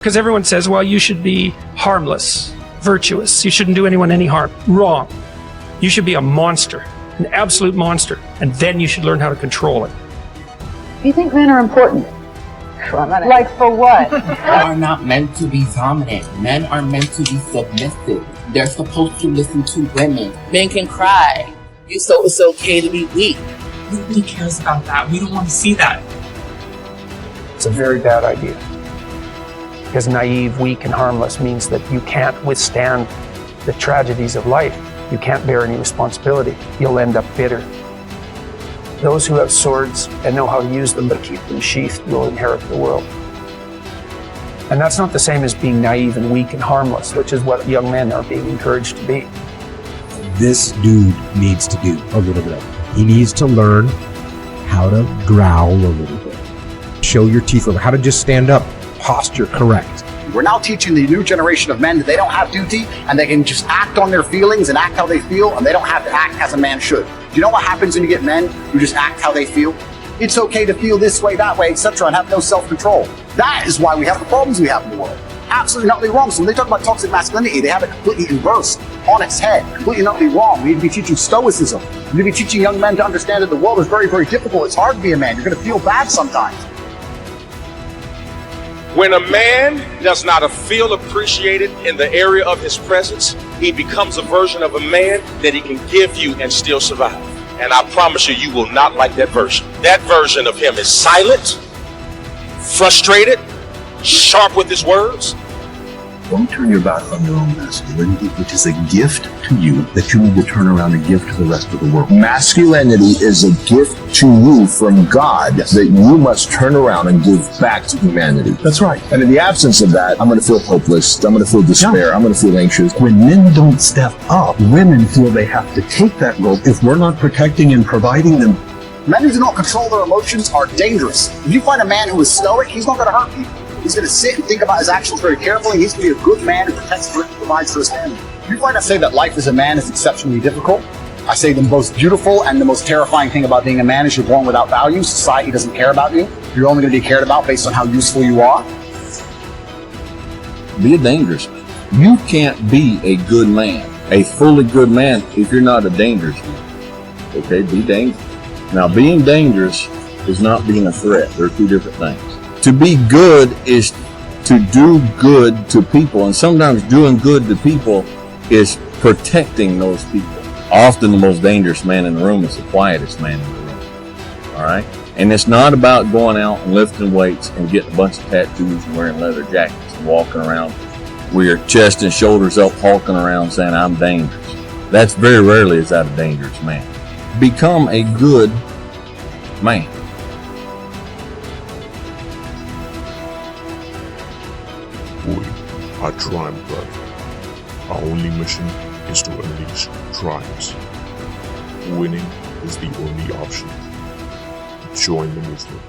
Because everyone says, well, you should be harmless, virtuous. You shouldn't do anyone any harm. Wrong. You should be a monster, an absolute monster, and then you should learn how to control it. Do you think men are important? Like for what? Men are not meant to be dominant. Men are meant to be submissive. They're supposed to listen to women. Men can cry. So it's okay to be weak. Nobody cares about that. We don't want to see that. It's a very bad idea. Because naive, weak, and harmless means that you can't withstand the tragedies of life. You can't bear any responsibility. You'll end up bitter. Those who have swords and know how to use them but keep them sheathed will inherit the world. And that's not the same as being naive and weak and harmless, which is what young men are being encouraged to be. This dude needs to do a little bit of it. He needs to learn how to growl a little bit. Show your teeth a little, how to just stand up, posture correct. We're now teaching the new generation of men that they don't have duty and they can just act on their feelings and act how they feel, and they don't have to act as a man should. Do you know what happens when you get men who just act how they feel? It's okay to feel this way, that way, etc., and have no self-control. That is why we have the problems we have in the world. Absolutely not wrong. So when they talk about toxic masculinity, they have it completely inverse, on its head, completely not wrong. We need to be teaching stoicism. We need to be teaching young men to understand that the world is very, very difficult. It's hard to be a man. You're going to feel bad sometimes. When a man does not feel appreciated in the area of his presence, he becomes a version of a man that he can give you and still survive. And I promise you, you will not like that version. That version of him is silent, frustrated, sharp with his words. Don't turn your back on your own masculinity, which is a gift to you that you need to turn around and give to the rest of the world. Masculinity is a gift to you from God that you must turn around and give back to humanity. That's right. And in the absence of that, I'm going to feel hopeless. I'm going to feel despair. I'm going to feel anxious. When men don't step up, women feel they have to take that role. If we're not protecting and providing them, Men who do not control their emotions are dangerous. If you find a man who is stoic, he's not going to hurt people. He's going to sit and think about his actions very carefully. He's going to be a good man who protects and provides for his family. If you find I say that life as a man is exceptionally difficult, I say the most beautiful and the most terrifying thing about being a man is you're born without value. Society doesn't care about you. You're only going to be cared about based on how useful you are. Be a dangerous man. You can't be a good man, a fully good man, if you're not a dangerous man. Okay, be dangerous. Now, being dangerous is not being a threat. They're two different things. To be good is to do good to people, and sometimes doing good to people is protecting those people. Often the most dangerous man in the room is the quietest man in the room. All right? And it's not about going out and lifting weights and getting a bunch of tattoos and wearing leather jackets and walking around with your chest and shoulders up, hulking around saying, I'm dangerous. That's very rarely is that a dangerous man. Become a good man. We are Triumph Blood. Our only mission is to unleash triumphs. Winning is the only option. Join the movement.